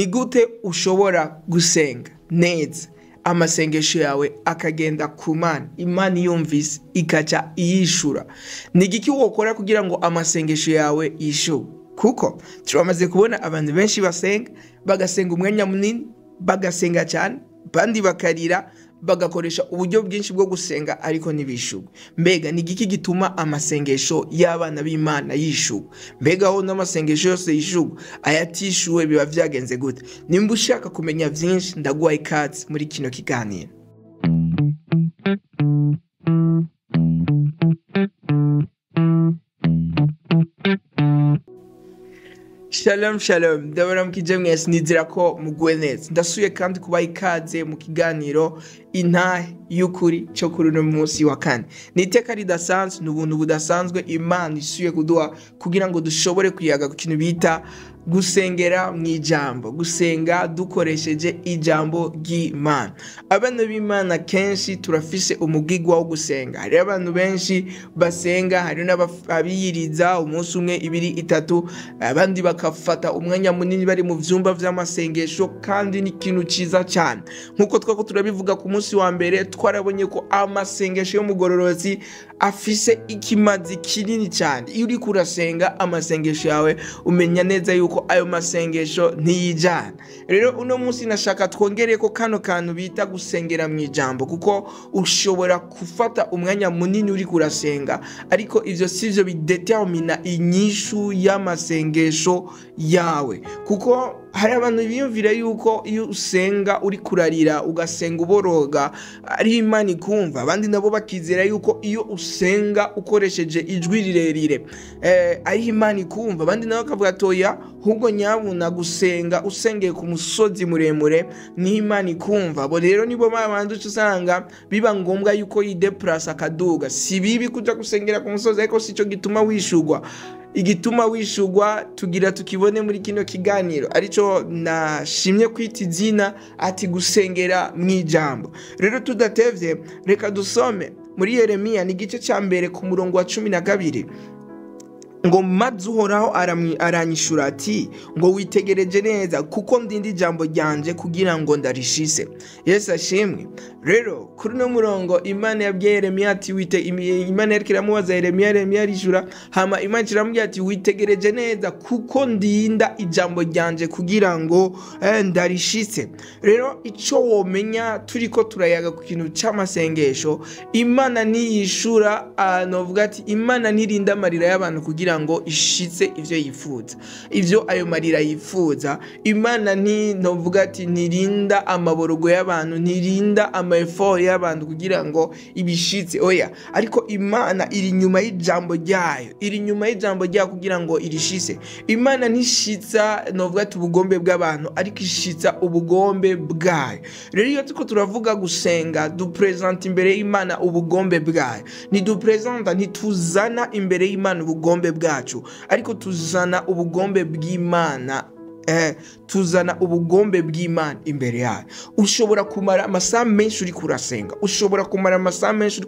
gute ushobora gusenga neza amasengesho yawe akagenda ku Mana, Imana yumvise ikaca iyishura? Ni igiki wokora kugira ngo amasengesho yawe yishuwe? Kuko turamaze kubona abantu benshi basenga, bagasenga umwanya munini, bagasenga cyane, bandi bakarira, bagakoresha uburyo bwinshi bwo gusenga ariko ntibishurwe. Mbega ni igiki gituma amasengesho y'abana b'Imana yishuwe? Mbega aho n'amasengesho yose yishuwe, ayatishuwe biba vyagenze gute? Nimba ushaka kumenya vyinshi, ndaguha ikaze muri kino kiganiro. Shalom shalom, ndabaramukije mwese, nizera ko muguwe neza. Ndasuye kandi kubaha ikaze mu kiganiro intahe y'ukuri cyo kuri uno munsi wa kane. Ni iteka ridasanzwe, n'ubuntu budasanzwe Imana isuye kuduha kugira ngo dushobore kuyaga ku kintu bita gusengera mu ijambo, gusenga dukoresheje ijambo ry'Imana. Abana b'Imana kenshi turafise umugigwa wo gusenga. Hari abantu benshi basenga, hari n'abiyiriza umunsi umwe, ibiri, itatu, abandi bakafata umwanya munini bari mu vyumba vy'amasengesho, kandi ni ikintu ciza cyane. Nkuko twako turabivuga ku munsi wa mbere, twarabonye ko amasengesho y'umugororozi afise ikimazi kinini cyane. Iyo uri kurasenga amasengesho yawe, umenya neza yuko ayo masengesho ntiyijana. Rero uno munsi nashaka twongere ko kano kantu bita gusengera mu ijambo, kuko ushobora gufata umwanya munini uri kurasenga, ariko ivyo sivyo bidetermina inyishu y'amasengesho yawe. Kuko hari abantu biyumvira yuko iyo usenga uri kurarira, ugasenga uboroga, ari Imana ikumva. Abandi nabo bakizera yuko iyo usenga ukoresheje ijwi rirerire ari Imana ikumva. Abandi nabo bakavuga toya, ahubwo nyabuna gusenga usengeye ku musozi muremure ni Imana ikumva. Abo rero nibo babandi usanga biba ngombwa yuko yideplasa akaduga. Si bibi kuja gusengera ku musozi, ariko sico gituma wishugwa. Igituma wishugwa tugira tukibone muri kino kiganiro, arico nashimye kwita izina ati gusengera mu ijambo. Rero tudatevye, reka dusome muri Yeremiya ni igice ca mbere ku murongo wa 12 ngo maze Uhoraho aranyishura ati ngo witegereje neza, kuko ndindi ijambo ryanje kugira ngo ndarishise. Yesu ashimwe. Rero kuri no murongo Imana yabwiye Yeremiya ati Imana yariko iramubaza Yeremiya arishura, hama Imana iramubwira ati witegereje neza, kuko ndinda ijambo ryanje kugira ngo ndarishise. Rero ico womenya turiko turayaga ku kintu c'amasengesho, Imana niyishura, novuga ati Imana nirinda amarira y'abantu kugira ngo ishitse ivyo yifuza. Ivyo ayo marira yifuza, Imana novuga ati nirinda amaborogo y'abantu, nirinda effort y'abantu kugira ngo ibishitse, oya. Ariko Imana iri nyuma y'ijambo ryayo, iri nyuma y'ijambo ryayo kugira ngo irishise. Imana nishitsa novuga ati ubugombe bw'abantu, ariko ishitsa ubugombe bwayo. Rero iyo tuko turavuga gusenga, dupresenta imbere y'Imana ubugombe bwayo. Ntidupresenta, ntituzana imbere y'Imana ubugombe bwacu, ariko tuzana ubugombe bw'Imana. Tuzana ubugombe bw'Imana imbere yayo. Ushobora kumara amasaha menshi uri kurasenga, ushobora kumara amasaha menshi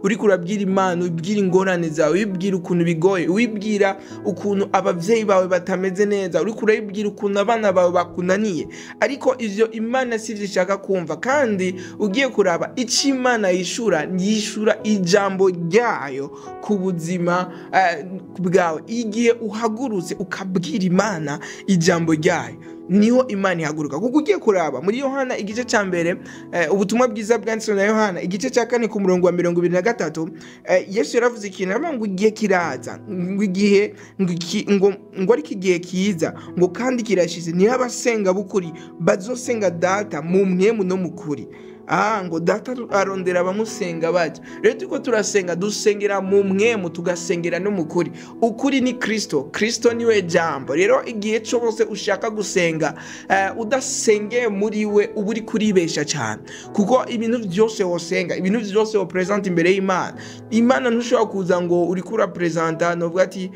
uri kurabwira Imana, ubwira ingorane zawe, ubwira ukuntu bigoye, ubwira ukuntu abavyeyi bawe batameze neza, uri kurabwira ukuntu abana bawe bakunaniye, ariko ivyo Imana sivyo ishaka kumva. Kandi ugiye kuraba ico Imana yishura ijambo ryayo ku buzima bwawe. Igihe uhagurutse ukabwira Imana ijambo ryayo, niho Imana ihaguruka. Kuko ugiye kuraba muri Yohana igice ca mbere, ubutumwa bwiza bwanditswe na Yohana igice ca 4 ku murongo wa 23, Yesu yaravuze ikintu ngo igihe kiraza, ngo ari igihe kiza, ngo kandi kirashize, niho abasenga b'ukuri bazosenga Data mu mwemu no mu kuri. Ngo Data arondera abamusenga baje. Rero tuko turasenga, dusengera mu mwemu, tugasengera no mu kuri. Ukuri ni Kristo niwe jambo. Rero igihe cyose ushaka gusenga, udasengeye muri we, uba uri kuribesha cyane. Kuko ibintu byose wosenga, ibintu byose wopresenta imbere y'Imana, Imana ntushobora kuza ngo uri kurapresenta novuga ati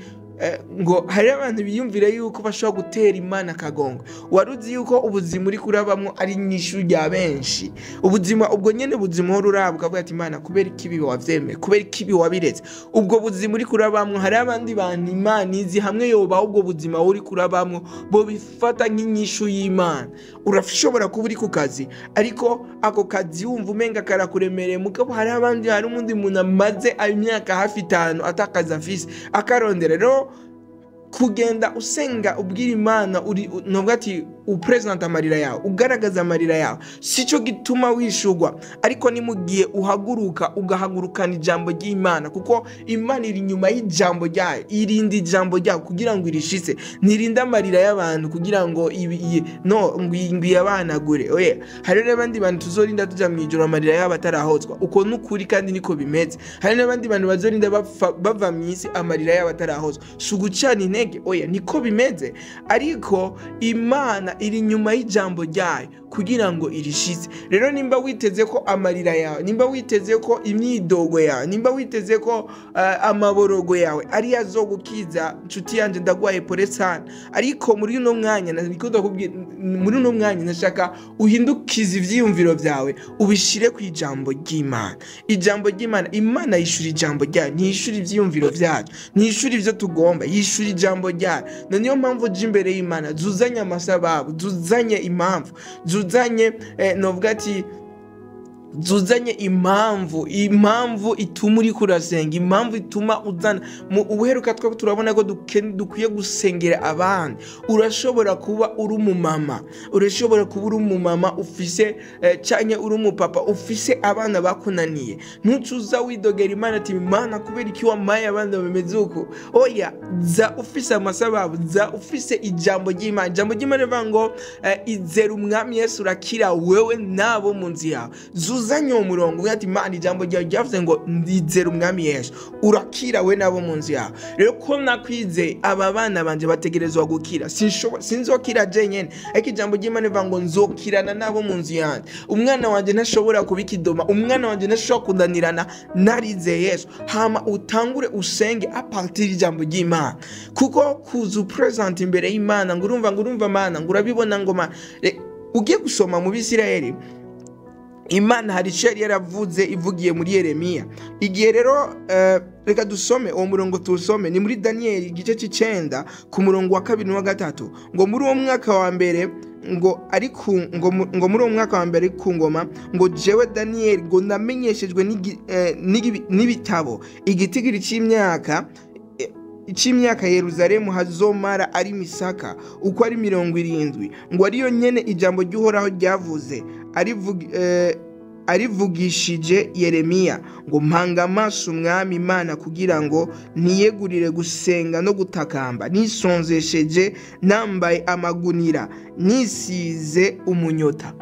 ngo hari abantu biyumvira yuko bashobora gutera Imana akagongo. Waruzi yuko ubuzima uri kurabamwo ari inyishu rya benshi. Ubuzima ubwo nyene buzima ho rurabwa avuga ati Imana kubera ikibi wavyemeye, kubera ikibi wabiretse. Ubwo buzima uri kurabamwo hari abandi bantu Imana izi hamwe yoba ubwo buzima uri kurabamwo bo bifata nk'inyishu y'Imana. Urashobora kuba uri ku kazi ariko ako kazi wumva umenga karakuremereye, mugabo hari abandi, hari umundi muntu amaze imyaka hafi 5 atakaza afise akarondera. Rero kugenda usenga ubwira Imana uri nubwo ati upresenta amarira yawe, ugaragaza amarira yawe, sico gituma wishugwa, ariko ni mugiye uhaguruka ugahagurukana ijambo ry'Imana, kuko Imana iri nyuma y'ijambo ryayo, irinda ijambo ryayo kugira ngo irishitse, ntirinda amarira y'abantu kugira ngo yabanagure. Oya, hari n'abandi bantu tuzorinda tuja mwijoro amarira yabo atarahozwa, uko nukuri kandi niko bimeze. Hari n'abandi bantu bazorinda bava mwisi amarira yabo atarahozwa, sugucana intege. Oya, niko bimeze, ariko Imana iri nyuma y'ijambo ryayo kugira ngo irishitse. Rero nimba witeze ko amarira yawe, nimba witeze ko imyidogo yawe, nimba witeze ko amaborogo yawe ari azogukiza, nshuti yanje ndagwaye pole sana, ariko muri uno mwanya nashaka uhindukize ivyiyumviro vyawe ubishire ku ijambo ry'Imana. Ijambo ry'Imana, Imana yishura ijambo ryayo, ntishura ivyiyumviro vyacu, ntishura ivyo tugomba, yishura ijambo ryayo. Niyo mpamvu je imbere y'Imana zuzanye amasababu, zuzanye impamvu, zuzanye novuga ati zuzanye impamvu ituma uri kurasenga, impamvu ituma uzana uheruka twa turabona ko dukwiye gusengera abandi. Urashobora kuba uri umumama, urashobora kuba uri umumama ufise cyanye uri umupapa ufise abana bakunaniye, ntucuza widogera Imana ati Imana kubera iki wamaye abana bameze uko. Oya, za ufise amasababu, za ufise ijambo ry'Imana. Ijambo ry'Imana rivuga ngo izera umwami Yesu urakira wewe nabo mu nzi yawe. Uzanye umurongo ugati Imana ijambo ryavuze ngo ndizera umwami Yesu urakira we nabo mu nzu yawe. Rero ko nakwize aba bana banje bategerezwa gukira, sinzokira je nyene, ariko ijambo ry'Imana rivuga ngo nzokirana nabo mu nzu yanjye. Umwana wanje ntashobora kubikidoma, umwana wanje ntashobora kundanirana narize Yesu. Hama utangure usenge a partir ijambo ry'Imana, kuko kuzu present imbere y'Imana ngurumva Mana ngurabibona ngoma. Ugiye gusoma mu Bisirayeli, Imana hari icyo yari yaravuze ivugiye muri Yeremiya. Igihe rero reka dusome uwo murongo, tuwusome ni muri Daniyeli igice c'9 ku murongo wa 2 na 3 ngo muri uwo mwaka wa mbere ngo muri uwo mwaka wa mbere ku ngoma ngo jewe Daniyeli ngo namenyeshejwe n'ibitabo igitigiri c'imyaka Yerusalemu hazomara ari misaka uko ari 70, ngo ariyo nyene ijambo ry'Uhoraho ryavuze arivugishije Yeremiya ngo mpanga amaso umwami Imana kugira ngo ntiyegurire gusenga no gutakamba, nisonzesheje nambaye amagunira, nisize umunyota.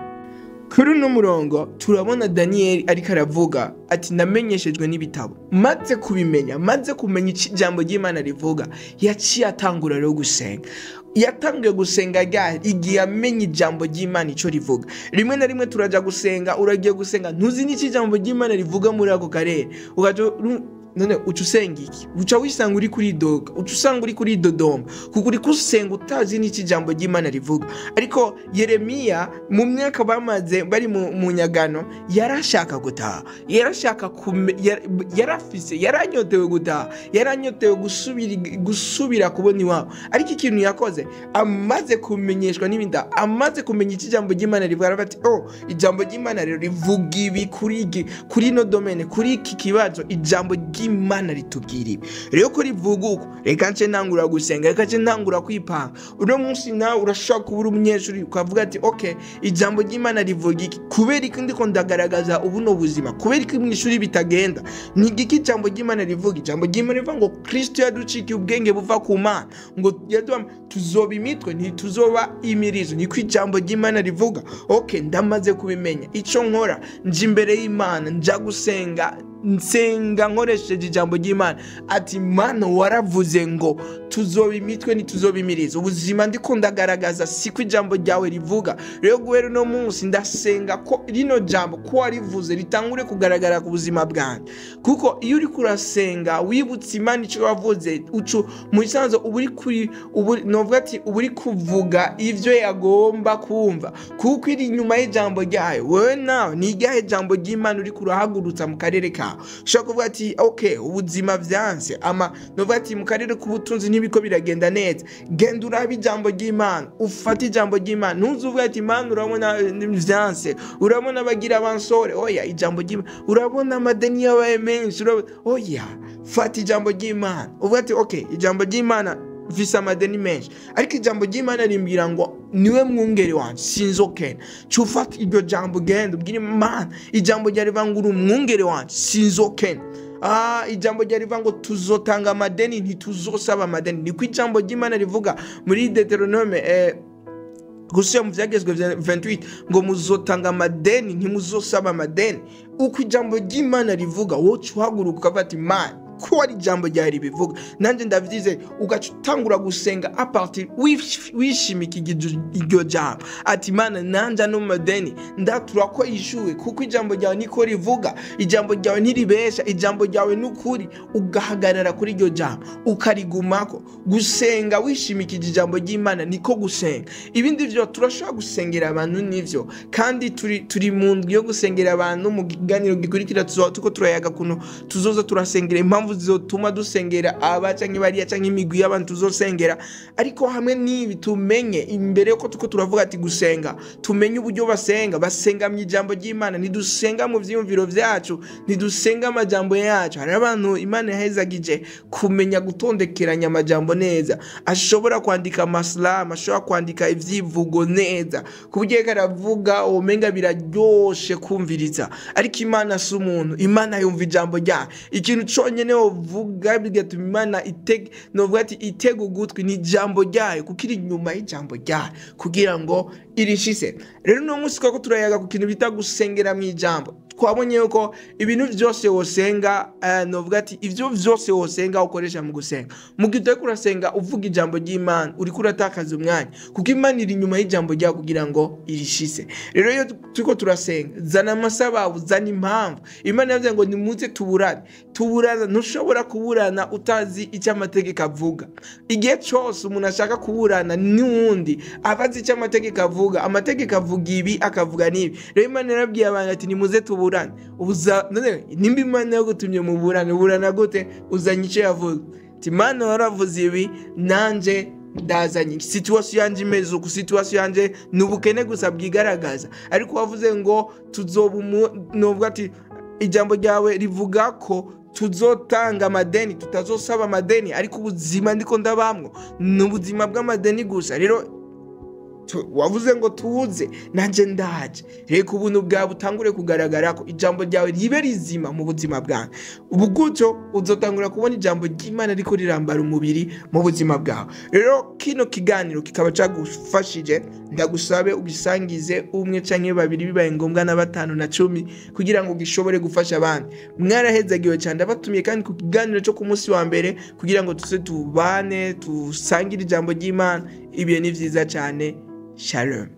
Kuri uno murongo turabona Daniyeli ariko aravuga ati namenyeshejwe n'ibitabo, maze kubimenya, maze kumenya ijambo ry'Imana rivuga, yaciye atangura rero gusenga. Yatangiye gusenga igihe amenye ijambo ry'Imana ico rivuga. Rimwe na rimwe turaja gusenga, uragiye gusenga ntuzi n'iki ijambo ry'Imana rivuga muri ako karere, none uca usenga iki? Uca wisanga uri kuri doga, uca usanga uri kuri dodomba, kuko uri kusenga utazi n'iki ijambo ry'Imana rivuga. Ariko Yeremiya mu myaka bamaze bari mu nyagano yarashaka gutaha, yarashaka yaranyotewe gutaha, yaranyotewe gusubira kubona iwabo. Ariko ikintu yakoze, amaze kumenyeshwa n'ibinda, amaze kumenya iki ijambo ry'Imana rivuga, arabati ijambo ry'Imana rero rivuga ibi kuri no domaine, kuri iki kibazo ijambo Imana ritubwira ibi. Rero ko rivuga uko, reka nce ntangura gusenga, reka nce ntangura kwipanga. Uno munsi nawe urashaka kuba umunyeshuri ukavuga ati okay, ijambo ry'Imana rivuga iki? Kubera iki ndiko ndagaragaza ubuno buzima? Kubera iki mu ishuri bitagenda? Ni iki ijambo ry'Imana rivuga? Ijambo ry'Imana rivuga ngo Kristo yaducikiye ubwenge buva ku Mana, ngo yaduha tuzoba imitwe ntituzoba imirizo. Niko ijambo ry'Imana rivuga. Okay, ndamaze kubimenya, ico nkora nje imbere y'Imana, nja gusenga nsenga nkoresheje ijambo ry'Imana ati Mana waravuze ngo tuzoba imitwe ntituzoba imirizo. Ubuzima ndiko ndagaragaza siko ijambo ryawe rivuga. Rero guhera uno munsi ndasenga ko rino jambo ko warivuze ritangure kugaragara ku buzima bwanjye, kuko iyo uri kurasenga wibutse Imana icyo wavuze ucu mu isanzo novuga ati uburi kuvuga ivyo yagomba kumva, kuko iri nyuma y'ijambo ryayo. Wewe nawe ni iryahe jambo ry'Imana uri kurahagurutsa mu karere kawe? Ushobora kuvuga ati okay ubuzima vyanse novuga ati mu karere k'ubutunzi ntibiko biragenda neza. Genda urabe ijambo ry'Imana, ufate ijambo ry'Imana, ntuzuvuga ati Imana urabona vyanse, urabona abagira bansore, oya ijambo ry'Imana, urabona amadeni yabaye menshi, oya fata ijambo ry'Imana uvuga ati okay ijambo ry'Imana visa amadeni menshi, ariko ijambo ry'Imana rimbwira ngo niwe mwungeri wanje sinzokena. Cufata iryo jambo genda ubwire Imana ijambo ryarivuga ngo uri umwungeri wanje sinzokena. Ijambo ryarivuga ngo tuzotanga amadeni ntituzosaba amadeni, niko ijambo ry'Imana rivuga muri Deuteronome gusa mu vyagezwe 28 ngo muzotanga amadeni ntimuzosaba amadeni. Uko ijambo ry'Imana rivuga wowe uhaguruka ukafata Imana ko ari ijambo ryari bivuga, nanje ndavyize ugaca utangura gusenga apartir wishimika iryo jambo ati Imana nanje no madeni ndatura ko yishuwe, kuko ijambo ryawe niko rivuga, ijambo ryawe ntiribesha, ijambo ryawe nukuri. Ugahagarara kuri iryo jambo ukarigumako. Gusenga wishimikije ijambo ry'Imana niko gusenga. Ibindi vyo turashobora gusengera abantu nivyo, kandi turi mu ndwi yo gusengera abantu mu kiganiro gikurikira tuko turayaga kuno tuzoza turasengera impamvu zizotuma dusengera aba canke bariya canke imigwi y'abantu tuzosengera. Ariko hamwe n'ibi tumenye imbere yuko tuko turavuga ati gusenga, tumenye uburyo basenga mu ijambo ry'Imana, ntidusenga mu vyiyumviro vyacu, ntidusenga amajambo yacu. Hari abantu Imana yahezagije kumenya gutondekeranya amajambo neza, ashobora kwandika amaslamu, ashobora kwandika ivyivugo neza kuburyo karavuga umenga biraryoshe kumviriza. Ariko Imana si umuntu, Imana yumva ijambo ryayo. Ikintu conyene uvuga bigatuma Imana novuga ati itega ugutwi ni ijambo ryayo, kuko iri nyuma y'ijambo ryayo kugira ngo irishise. Rero no munsi ko turayaga ku kintu bita gusengera mu ijambo. Twabonye yuko ibintu byose wosenga novuga ati ivyo vyose wosenga ukoresha mu gusenga. Mu gihe uri kurasenga uvuga ijambo ry'Imana uri kuratakaza umwanya, kuko Imana iri nyuma y'ijambo ryayo kugira ngo irishise. Rero iyo turiko turasenga zana amasababu, zana impamvu. Imana yavuze ngo nimuze tuburane. Ntushobora kuburana utazi icyo amategeko avuga. Igihe cyose umuntu ashaka kuburana n'undi abazi icyo amategeko avuga, amategeko avuga ibi akavuga n'ibi. Rero Imana yarabwiye abantu ati nimuze tuburane. Nimba Imana yagutumye mu burana gute? Uzanye icyo yavuga. Ati Imana waravuze ibi nanje ndazanye situation yanje imeze uko, situation yanje n'ubukene gusa bwigaragaza, ariko wavuze ngo novuga ati ijambo ryawe rivuga ko tuzotanga amadeni tutazosaba amadeni, ariko ubuzima ndiko ndabamwo n'ubuzima bw'amadeni gusa. Rero wavuze ngo tuze nanje ndaje. Reka ubuntu bwawe butangure kugaragara ko ijambo ryawe ribe rizima mu buzima bwawe. Ubu gutyo uzotangura kubona ijambo ry'Imana riko rirambara umubiri mu buzima bwawe. Rero kino kiganiro kikaba cagufashije, ndagusabe ugisangize umwe canke babiri, bibaye ngombwa na 5 na 10 kugira ngo gishobore gufasha abandi. Mwarahezagiwe cyane, ndabatumiye kandi ku kiganiro cyo ku munsi wa mbere kugira ngo tuze tubane tusangire ijambo ry'Imana. Ibihe ni vyiza cyane. Shalom.